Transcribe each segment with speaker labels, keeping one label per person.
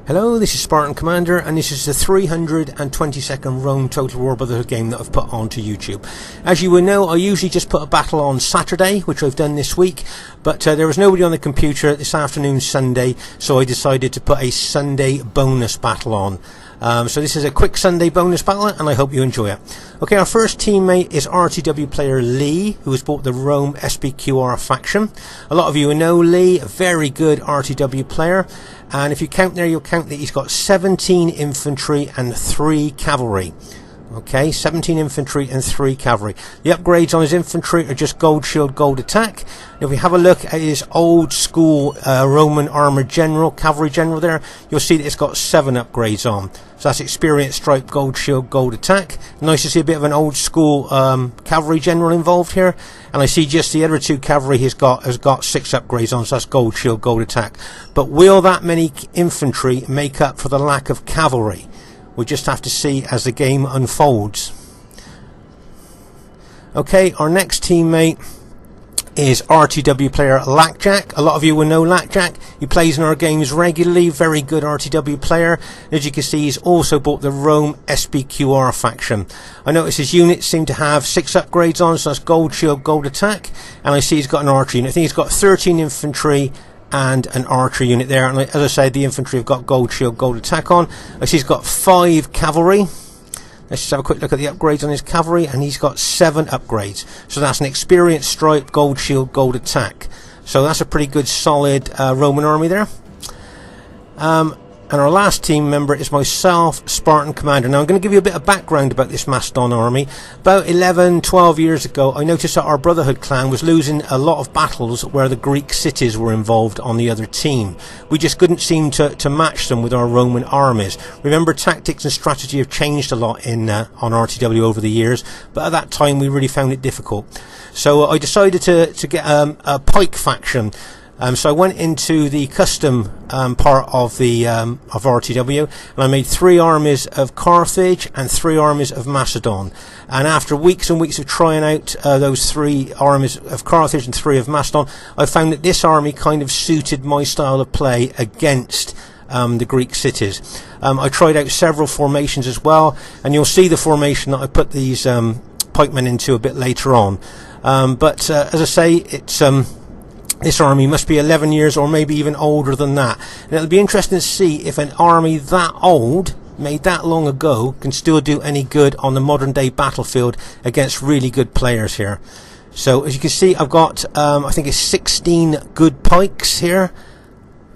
Speaker 1: Hello, this is Spartan Commander, and this is the 322nd Rome Total War Brotherhood game that I've put onto YouTube. As you will know, I usually just put a battle on Saturday, which I've done this week, but there was nobody on the computer this afternoon, Sunday, so I decided to put a Sunday bonus battle on. So this is a quick Sunday bonus battle, and I hope you enjoy it. Okay, our first teammate is RTW player Lee, who has bought the Rome SBQR faction. A lot of you will know Lee, a very good RTW player, and if you count there, you'll count that he's got 17 infantry and 3 cavalry. Okay, 17 infantry and 3 cavalry. The upgrades on his infantry are just gold shield, gold attack. If we have a look at his old school Roman armored general, cavalry general there, you'll see that it's got 7 upgrades on. So that's experience, stripe, gold shield, gold attack. Nice to see a bit of an old school cavalry general involved here. And I see just the other 2 cavalry has got 6 upgrades on, so that's gold shield, gold attack. But will that many infantry make up for the lack of cavalry? We'll just have to see as the game unfolds. Okay, our next teammate is RTW player Lackjack. A lot of you will know Lackjack. He plays in our games regularly, very good RTW player. As you can see, he's also bought the Rome SBQR faction. I notice his units seem to have 6 upgrades on, so that's gold shield, gold attack. And I see he's got an archer unit. I think he's got 13 infantry and an archer unit there, and as I said, the infantry have got gold shield, gold attack on. I see he's got 5 cavalry. Let's just have a quick look at the upgrades on his cavalry, and he's got 7 upgrades. So that's an experience, stripe, gold shield, gold attack. So that's a pretty good solid Roman army there. And our last team member is myself, Spartan Commander. Now I'm going to give you a bit of background about this Macedon army. About 11-12 years ago, I noticed that our Brotherhood clan was losing a lot of battles where the Greek cities were involved on the other team. We just couldn't seem to match them with our Roman armies. Remember, tactics and strategy have changed a lot on RTW over the years, but at that time we really found it difficult. So I decided to get a pike faction. So I went into the custom part of the of RTW, and I made 3 armies of Carthage and 3 armies of Macedon. And after weeks and weeks of trying out those 3 armies of Carthage and 3 of Macedon, I found that this army kind of suited my style of play against the Greek cities. I tried out several formations as well, and you'll see the formation that I put these pikemen into a bit later on. But as I say, it's this army must be 11 years or maybe even older than that. And it'll be interesting to see if an army that old, made that long ago, can still do any good on the modern day battlefield against really good players here. So as you can see, I've got I think it's 16 good pikes here.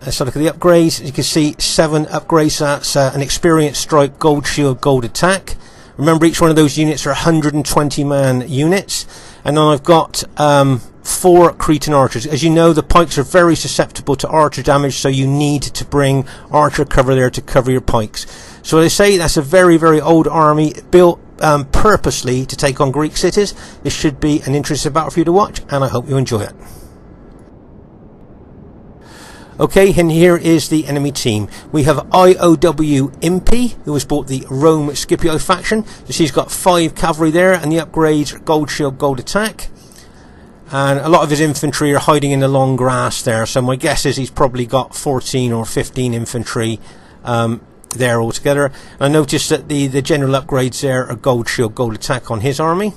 Speaker 1: Let's have a look at the upgrades. As you can see, 7 upgrades. That's an experience, strike, gold shield, gold attack. Remember, each one of those units are 120 man units. And then I've got 4 Cretan archers. As you know, the pikes are very susceptible to archer damage, so you need to bring archer cover there to cover your pikes. So as I say, that's a very, very old army built purposely to take on Greek cities. This should be an interesting battle for you to watch, and I hope you enjoy it. Okay, and here is the enemy team. We have IOW Impy, who has bought the Rome Scipio faction. So she's got 5 cavalry there, and the upgrades are gold shield, gold attack. And a lot of his infantry are hiding in the long grass there, so my guess is he's probably got 14 or 15 infantry there altogether. And I noticed that the general upgrades there are gold shield, gold attack on his army.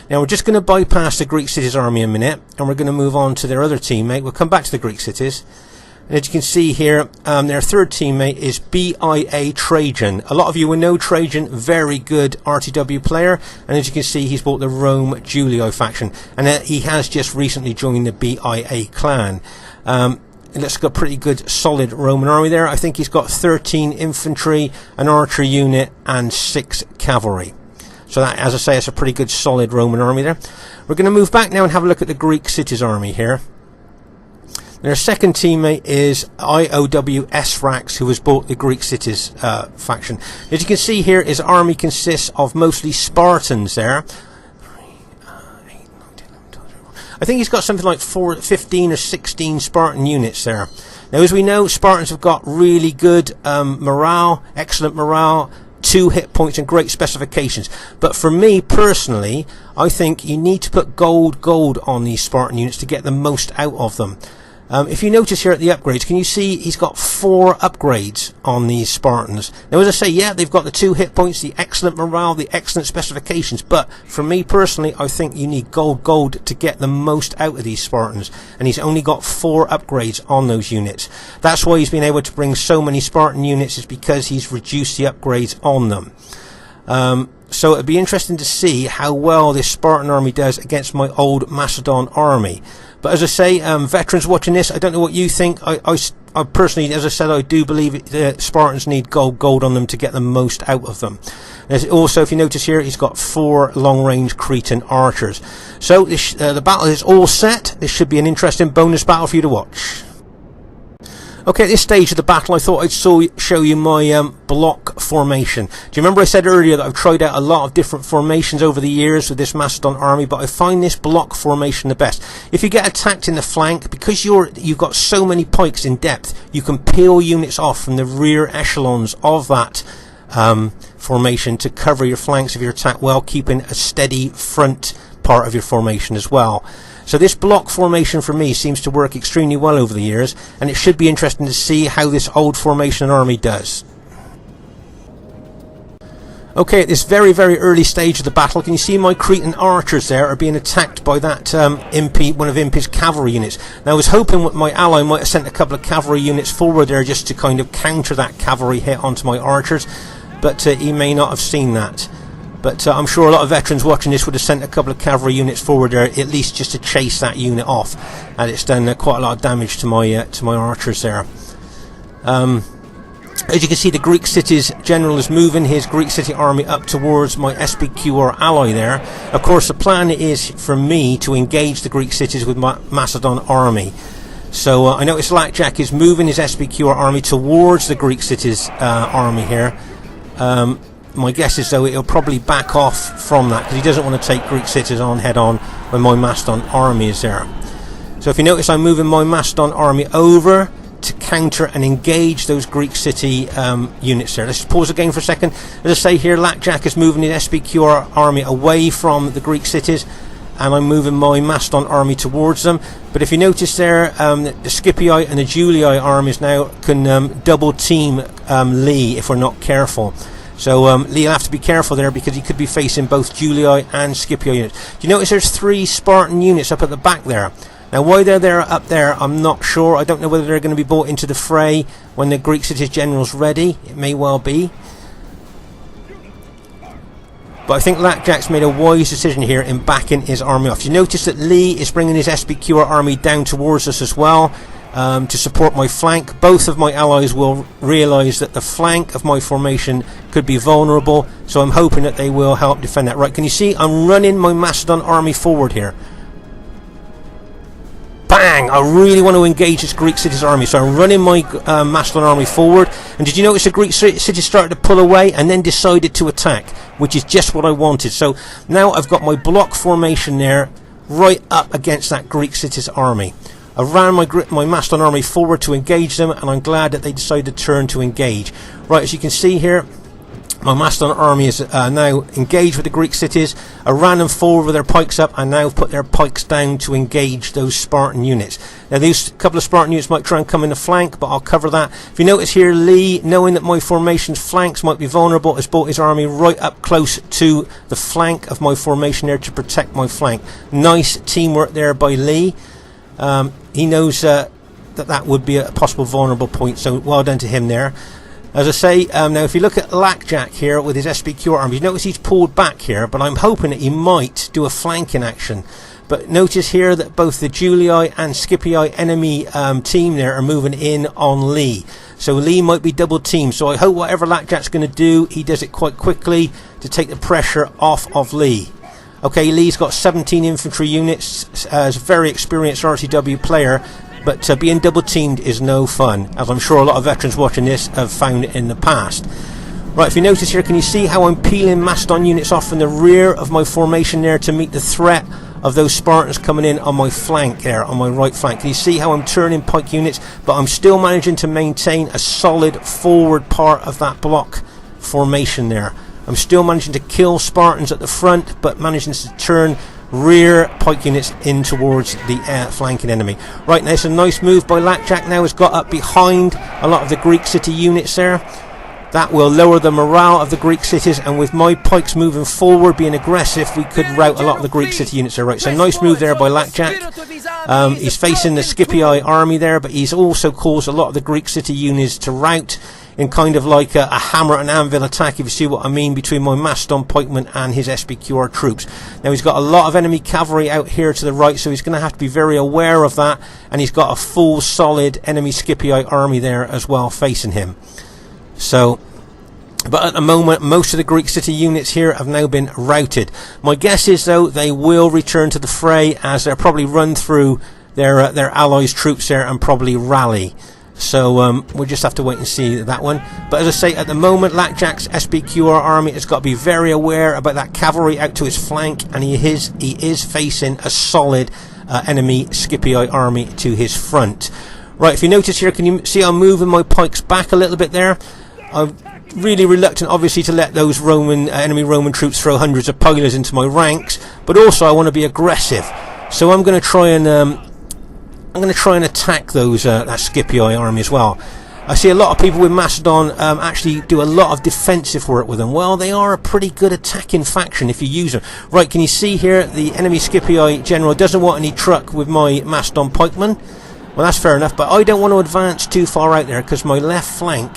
Speaker 1: Now we're just going to bypass the Greek cities army a minute, and we're going to move on to their other teammate. We'll come back to the Greek cities. And as you can see here, their third teammate is BIA Trajan. A lot of you will know Trajan, very good RTW player. And as you can see, he's bought the Rome Julio faction. And he has just recently joined the BIA clan. It looks like a pretty good, solid Roman army there. I think he's got 13 infantry, an archer unit, and 6 cavalry. So that, as I say, it's a pretty good, solid Roman army there. We're going to move back now and have a look at the Greek cities army here. Their second teammate is IOW Srax, who has bought the Greek cities faction. As you can see here, his army consists of mostly Spartans there. I think he's got something like 15 or 16 Spartan units there. Now, as we know, Spartans have got really good morale, excellent morale, 2 hit points and great specifications. But for me personally, I think you need to put gold on these Spartan units to get the most out of them. If you notice here at the upgrades, can you see he's got 4 upgrades on these Spartans? Now, as I say, yeah, they've got the 2 hit points, the excellent morale, the excellent specifications, but for me personally, I think you need gold to get the most out of these Spartans, and he's only got 4 upgrades on those units. That's why he's been able to bring so many Spartan units, is because he's reduced the upgrades on them. So it'd be interesting to see how well this Spartan army does against my old Macedon army. But as I say, veterans watching this, I don't know what you think. I personally, as I said, I do believe the Spartans need gold on them to get the most out of them. There's also, if you notice here, he's got 4 long-range Cretan archers. So this, the battle is all set. This should be an interesting bonus battle for you to watch. Okay, at this stage of the battle, I thought I'd show you my block formation. Do you remember I said earlier that I've tried out a lot of different formations over the years with this Macedon army, but I find this block formation the best. If you get attacked in the flank, because you've got so many pikes in depth, you can peel units off from the rear echelons of that formation to cover your flanks of your attack, while keeping a steady front part of your formation as well. So this block formation for me seems to work extremely well over the years, and it should be interesting to see how this old formation army does. Okay, at this very early stage of the battle, can you see my Cretan archers there are being attacked by that one of Impey's cavalry units. Now I was hoping my ally might have sent a couple of cavalry units forward there just to kind of counter that cavalry hit onto my archers, but he may not have seen that. But I'm sure a lot of veterans watching this would have sent a couple of cavalry units forward there, at least just to chase that unit off. And it's done quite a lot of damage to my archers there. As you can see, the Greek city's general is moving his Greek city army up towards my SPQR ally there. Of course, the plan is for me to engage the Greek cities with my Macedon army. So I notice Blackjack is moving his SPQR army towards the Greek city's army here. My guess is, though, it'll probably back off from that, because he doesn't want to take Greek cities on head-on when my Macedon army is there. So if you notice, I'm moving my Macedon army over to counter and engage those Greek city units there. Let's pause again for a second. As I say here, Blackjack is moving his SPQR army away from the Greek cities, and I'm moving my Macedon army towards them. But if you notice there, the Scipii and the Julii armies now can double team Lee if we're not careful. So Lee will have to be careful there, because he could be facing both Julii and Scipio units. Do you notice there's 3 Spartan units up at the back there? Now why they're there up there, I'm not sure. I don't know whether they're going to be brought into the fray when the Greek city's general's ready. It may well be. But I think Blackjack's made a wise decision here in backing his army off. You notice that Lee is bringing his SPQR army down towards us as well, to support my flank. Both of my allies will realise that the flank of my formation could be vulnerable, so I'm hoping that they will help defend that. Right, can you see I'm running my Macedon army forward here? Bang! I really want to engage this Greek city's army, so I'm running my Macedon army forward. And did you notice the Greek city started to pull away and then decided to attack, which is just what I wanted. So now I've got my block formation there right up against that Greek city's army. I ran my Macedon army forward to engage them, and I'm glad that they decided to turn to engage. Right, as you can see here, my Macedon army is now engaged with the Greek cities. I ran them forward with their pikes up, and now put their pikes down to engage those Spartan units. Now these couple of Spartan units might try and come in the flank, but I'll cover that. If you notice here, Lee, knowing that my formation's flanks might be vulnerable, has brought his army right up close to the flank of my formation there to protect my flank. Nice teamwork there by Lee. He knows that would be a possible vulnerable point, so well done to him there. As I say, now if you look at Blackjack here with his SPQR army, you notice he's pulled back here, but I'm hoping that he might do a flanking action. But notice here that both the Julii and Scipii enemy team there are moving in on Lee. So Lee might be double teamed, so I hope whatever Blackjack's going to do, he does it quite quickly to take the pressure off of Lee. Okay, Lee's got 17 infantry units, as a very experienced RTW player, but being double teamed is no fun, as I'm sure a lot of veterans watching this have found it in the past. Right, if you notice here, can you see how I'm peeling Macedon units off from the rear of my formation there to meet the threat of those Spartans coming in on my flank there, on my right flank? Can you see how I'm turning pike units, but I'm still managing to maintain a solid forward part of that block formation there? I'm still managing to kill Spartans at the front, but managing to turn rear pike units in towards the flanking enemy. Right, now it's a nice move by Blackjack. Now has got up behind a lot of the Greek city units there. That will lower the morale of the Greek cities, and with my pikes moving forward, being aggressive, we could rout a lot of the Greek city units there. Right, so nice move there by Blackjack. He's facing the Scipii army there, but he's also caused a lot of the Greek city units to rout in kind of like a hammer and anvil attack, if you see what I mean, between my Macedon pikemen and his SBQR troops. Now he's got a lot of enemy cavalry out here to the right, so he's going to have to be very aware of that, and he's got a full solid enemy Scipii army there as well facing him. So, but at the moment, most of the Greek city units here have now been routed. My guess is, though, they will return to the fray, as they'll probably run through their allies' troops there and probably rally. So we'll just have to wait and see that one. But as I say, at the moment, Blackjack's SBQR army has got to be very aware about that cavalry out to his flank, and he is facing a solid enemy Scipii army to his front. Right, if you notice here, can you see I'm moving my pikes back a little bit there? I'm really reluctant, obviously, to let those enemy Roman troops throw hundreds of pilers into my ranks, but also I want to be aggressive. So I'm going to try and attack those that Scipii army as well. I see a lot of people with Macedon actually do a lot of defensive work with them. Well, they are a pretty good attacking faction if you use them. Right, can you see here the enemy Scipii general doesn't want any truck with my Macedon pikemen? Well, that's fair enough, but I don't want to advance too far out there, because my left flank,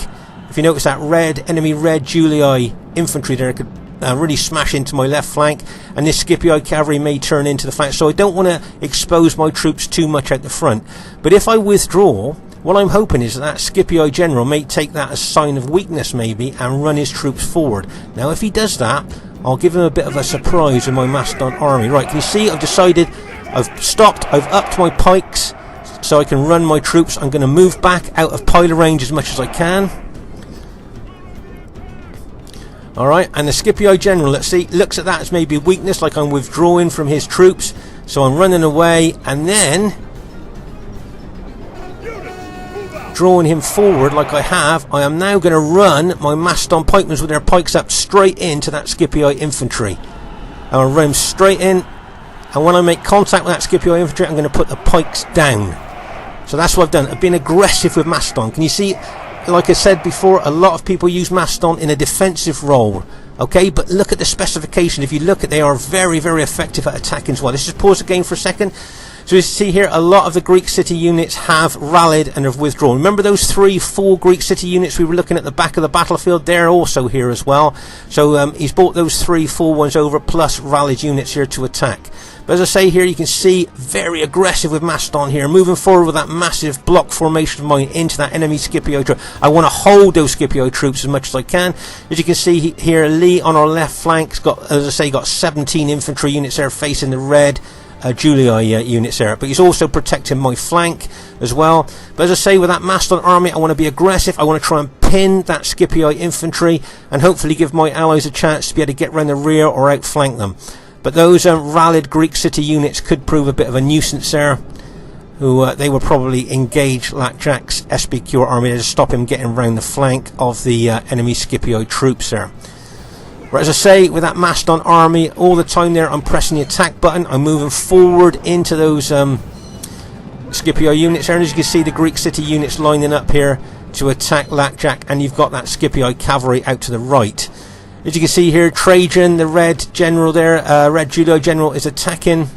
Speaker 1: if you notice that enemy red Julii infantry there, could really smash into my left flank, and this Scipii cavalry may turn into the flank, so I don't want to expose my troops too much out the front. But if I withdraw, what I'm hoping is that Scipii general may take that as a sign of weakness maybe, and run his troops forward. Now if he does that, I'll give him a bit of a surprise with my Macedon army. Right, can you see I've decided, I've upped my pikes so I can run my troops. I'm going to move back out of piler range as much as I can. Alright, and the Scipii general, let's see, looks at that as maybe weakness, like I'm withdrawing from his troops, so I'm running away, and then drawing him forward like I have. I am now going to run my Macedon pikemen with their pikes up straight into that Scipii infantry. I'll run them straight in, and when I make contact with that Scipii infantry, I'm going to put the pikes down. So that's what I've done. I've been aggressive with Macedon. Can you see? Like I said before, a lot of people use Macedon in a defensive role. Okay, but look at the specification. If you look at, they are very, very effective at attacking as well. Let's just pause the game for a second. So you see here, a lot of the Greek city units have rallied and have withdrawn. Remember those 3-4 Greek city units we were looking at the back of the battlefield? They're also here as well. So he's brought those 3-4 ones over, plus rallied units here to attack. But as I say here, you can see very aggressive with Macedon here, moving forward with that massive block formation of mine into that enemy Scipio troop. I want to hold those Scipio troops as much as I can. As you can see here, Lee on our left flank's got, as I say, got 17 infantry units there facing the red Julii units there, but he's also protecting my flank as well. But as I say, with that Macedon army, I want to be aggressive. I want to try and pin that Scipii infantry and hopefully give my allies a chance to be able to get around the rear or outflank them. But those rallied Greek city units could prove a bit of a nuisance there, who they will probably engage Blackjack's SBQ army to stop him getting around the flank of the enemy Scipio troops there. But as I say, with that Macedon army, all the time there I'm pressing the attack button, I'm moving forward into those Scipio units there, and as you can see, the Greek city units lining up here to attack Blackjack, and you've got that Scipio cavalry out to the right. As you can see here, Trajan, the red general there, red Julii general, is attacking.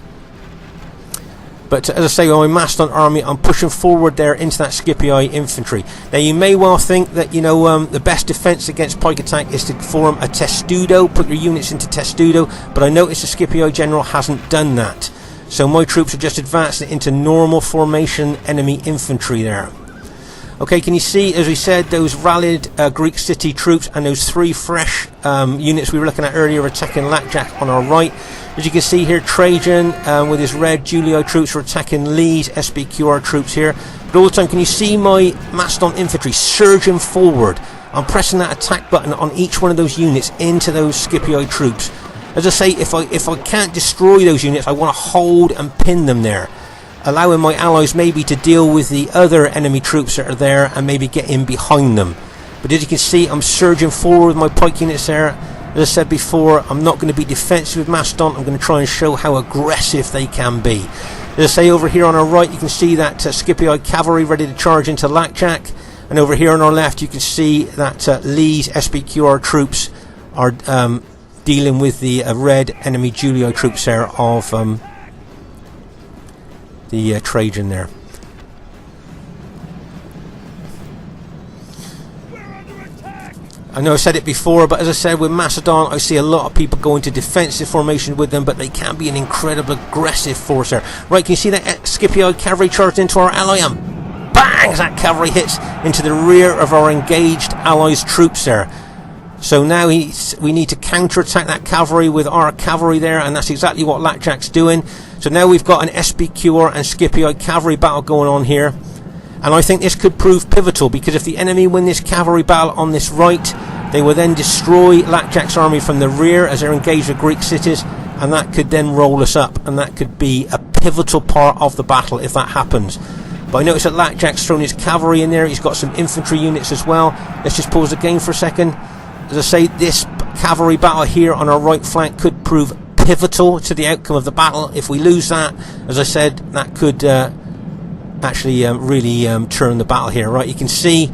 Speaker 1: But as I say, with my Macedon army, I'm pushing forward there into that Scipii infantry. Now you may well think that, you know, the best defence against pike attack is to form a testudo, put your units into testudo, but I noticed the Scipii general hasn't done that. So my troops are just advancing into normal formation enemy infantry there. Okay, can you see, as we said, those rallied Greek city troops and those 3 fresh units we were looking at earlier attacking Blackjack on our right. As you can see here, Trajan with his red Julii troops are attacking Lee's SBQR troops here. But all the time, can you see my Macedon infantry surging forward? I'm pressing that attack button on each one of those units into those Scipii troops. As I say, if I can't destroy those units, I want to hold and pin them there, allowing my allies maybe to deal with the other enemy troops that are there and maybe get in behind them. But as you can see, I'm surging forward with my pike units there. As I said before, I'm not going to be defensive with Mastodon. I'm going to try and show how aggressive they can be. As I say, over here on our right, you can see that Scipio cavalry ready to charge into Blackjack. And over here on our left, you can see that Lee's SPQR troops are dealing with the red enemy Julio troops there of the Trajan there. I know I said it before, but as I said, with Macedon, I see a lot of people go into defensive formation with them, but they can be an incredible aggressive force there. Right, can you see that Scipio cavalry charged into our ally, and bang, as that cavalry hits into the rear of our engaged allies' troops there. So now we need to counter-attack that cavalry with our cavalry there, and that's exactly what Blackjack's doing. So now we've got an SPQR and Scipio cavalry battle going on here. And I think this could prove pivotal, because if the enemy win this cavalry battle on this right, they will then destroy Blackjack's army from the rear as they're engaged with Greek cities, and that could then roll us up, and that could be a pivotal part of the battle if that happens. But I notice that Blackjack's thrown his cavalry in there. He's got some infantry units as well. Let's just pause the game for a second. As I say, this cavalry battle here on our right flank could prove pivotal to the outcome of the battle. If we lose that, as I said, that could actually really turn the battle here. Right, you can see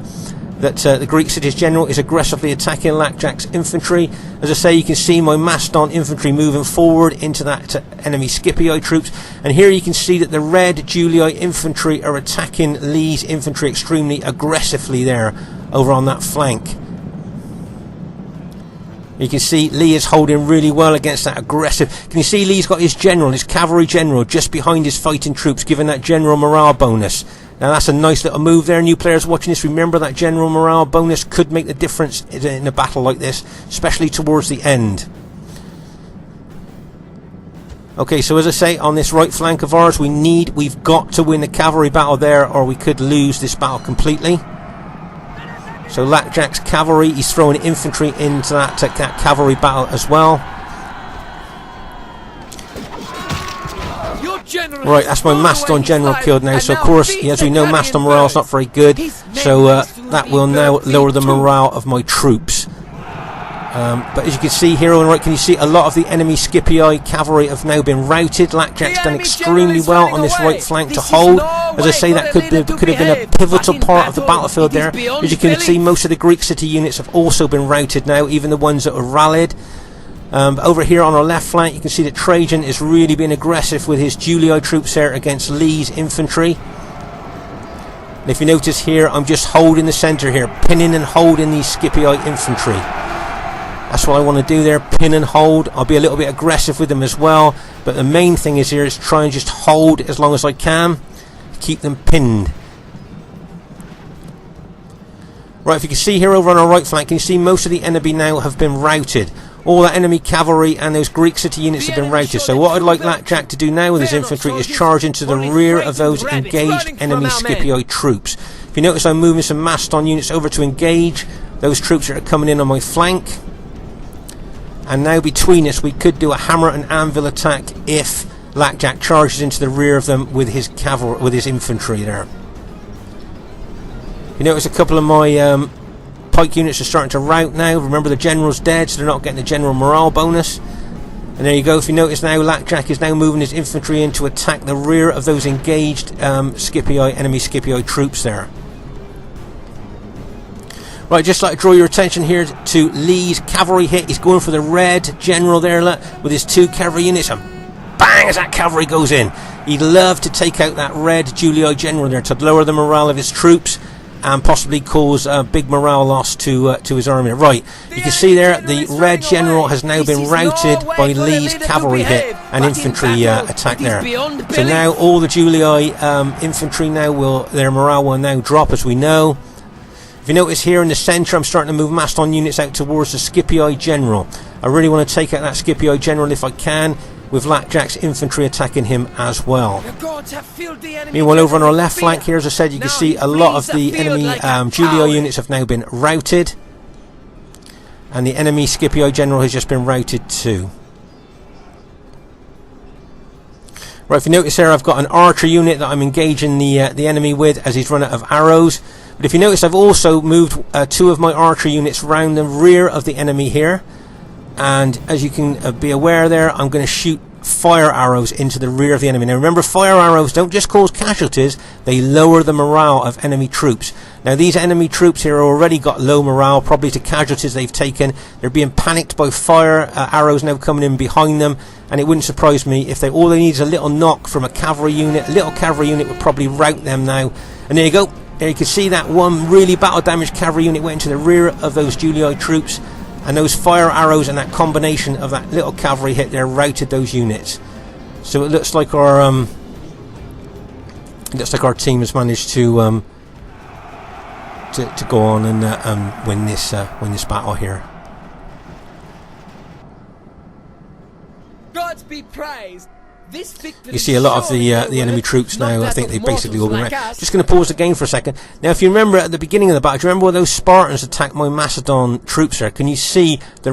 Speaker 1: that the Greek city's general is aggressively attacking Blackjack's infantry. As I say, you can see my Mastodon infantry moving forward into that enemy Scipio troops, and here you can see that the red Julii infantry are attacking Lee's infantry extremely aggressively there over on that flank. You can see Lee is holding really well against that aggressive. Can you see Lee's got his general, his cavalry general, just behind his fighting troops, giving that general morale bonus. Now that's a nice little move there. New players watching this, remember that general morale bonus could make the difference in a battle like this, especially towards the end. Okay, so as I say, on this right flank of ours, we've got to win the cavalry battle there, or we could lose this battle completely. So Blackjack's cavalry, he's throwing infantry into that cavalry battle as well. Right, that's my Mastodon general killed now. So of course, as we know, Mastodon morale is not very good. So that will now lower the morale of my troops. But as you can see here on the right, can you see a lot of the enemy Scipii cavalry have now been routed. Blackjack's done extremely well on this right flank to hold. As I say, that could have been a pivotal part of the battlefield there. As you can see, most of the Greek city units have also been routed now, even the ones that are rallied. Over here on our left flank, you can see that Trajan is really being aggressive with his Julii troops there against Lee's infantry. And if you notice here, I'm just holding the centre here, pinning and holding these Scipii infantry. That's what I want to do there, pin and hold. I'll be a little bit aggressive with them as well, but the main thing is here is try and just hold as long as I can, keep them pinned. Right, if you can see here over on our right flank, can you see most of the enemy now have been routed. All that enemy cavalry and those Greek city units have been routed. So what I'd like Blackjack to do now with his infantry is charge into the rear of those engaged enemy Scipii troops. If you notice, I'm moving some Mastodon units over to engage those troops that are coming in on my flank. And now between us, we could do a hammer and anvil attack if Blackjack charges into the rear of them with his cavalry, with his infantry there. You notice a couple of my pike units are starting to rout now. Remember, the general's dead, so they're not getting the general morale bonus. And there you go. If you notice now, Blackjack is now moving his infantry in to attack the rear of those engaged enemy Scipii troops there. Right, just like to draw your attention here to Lee's cavalry hit. He's going for the red general there, look, with his 2 cavalry units, and bang, as that cavalry goes in. He'd love to take out that red Julii general there to lower the morale of his troops and possibly cause a big morale loss to his army. Right, you can see there the red general has now been routed by Lee's cavalry hit and infantry attack there. So now all the Julii infantry now their morale will now drop, as we know. If you notice here in the centre, I'm starting to move Mastodon units out towards the Scipii general. I really want to take out that Scipii general if I can, with Blackjack's infantry attacking him as well. Meanwhile, over on our left flank here, as I said, you can see a lot of the enemy Julii units have now been routed. And the enemy Scipii general has just been routed too. Right, if you notice here, I've got an archer unit that I'm engaging the enemy with as he's run out of arrows. But if you notice, I've also moved 2 of my archer units round the rear of the enemy here. and as you can be aware there, I'm going to shoot fire arrows into the rear of the enemy. Now remember, fire arrows don't just cause casualties, they lower the morale of enemy troops. Now these enemy troops here already got low morale, probably to casualties they've taken. They're being panicked by fire arrows now coming in behind them, and it wouldn't surprise me if all they need is a little knock from a cavalry unit. A little cavalry unit would probably rout them now. And there you go. There you can see that one really battle damaged cavalry unit went into the rear of those Julii troops, and those fire arrows and that combination of that little cavalry hit there routed those units. So it looks like our team has managed to go on and win this battle here.
Speaker 2: God be praised.
Speaker 1: You see a lot of the enemy troops now. I think they basically all been wrecked. Just going to pause the game for a second. Now, if you remember at the beginning of the battle, do you remember where those Spartans attacked my Macedon troops there? Can you see the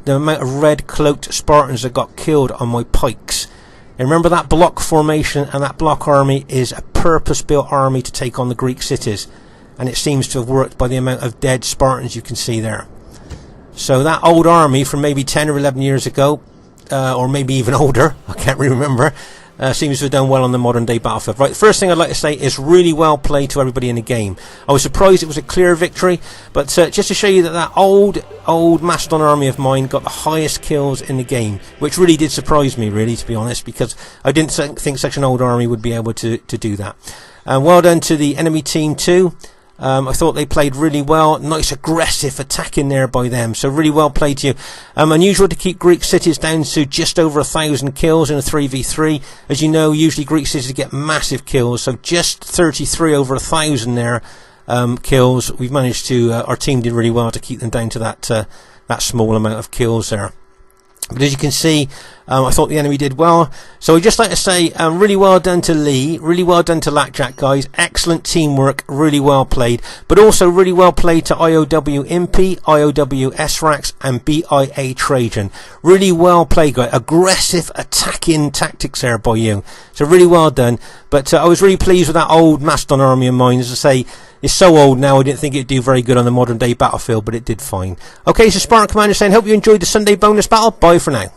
Speaker 1: amount of red cloaked Spartans that got killed on my pikes? And remember, that block formation and that block army is a purpose-built army to take on the Greek cities, and it seems to have worked by the amount of dead Spartans you can see there. So that old army from maybe 10 or 11 years ago, or maybe even older, I can't really remember, seems to have done well on the modern day battlefield. Right, the first thing I'd like to say is really well played to everybody in the game. I was surprised it was a clear victory, but just to show you that old Macedon army of mine got the highest kills in the game, which really did surprise me, really, to be honest, because I didn't think such an old army would be able to do that. Well done to the enemy team too. I thought they played really well. Nice aggressive attack in there by them. So really well played to you. Unusual to keep Greek cities down to just over 1,000 kills in a 3v3. As you know, usually Greek cities get massive kills. So just 33 over 1,000 there kills. We've managed to, our team did really well to keep them down to that small amount of kills there. But as you can see, I thought the enemy did well. So I'd just like to say, really well done to Lee, really well done to Lackjack, guys. Excellent teamwork, really well played. But also really well played to IOW Impy, IOW SRAX, and BIA Trajan. Really well played, guys. Aggressive attacking tactics there by you. So really well done. But I was really pleased with that old Macedon army of mine. As I say, it's so old now, I didn't think it'd do very good on the modern day battlefield, but it did fine. Okay, so Spartan Commander saying, hope you enjoyed the Sunday bonus battle. Bye for now.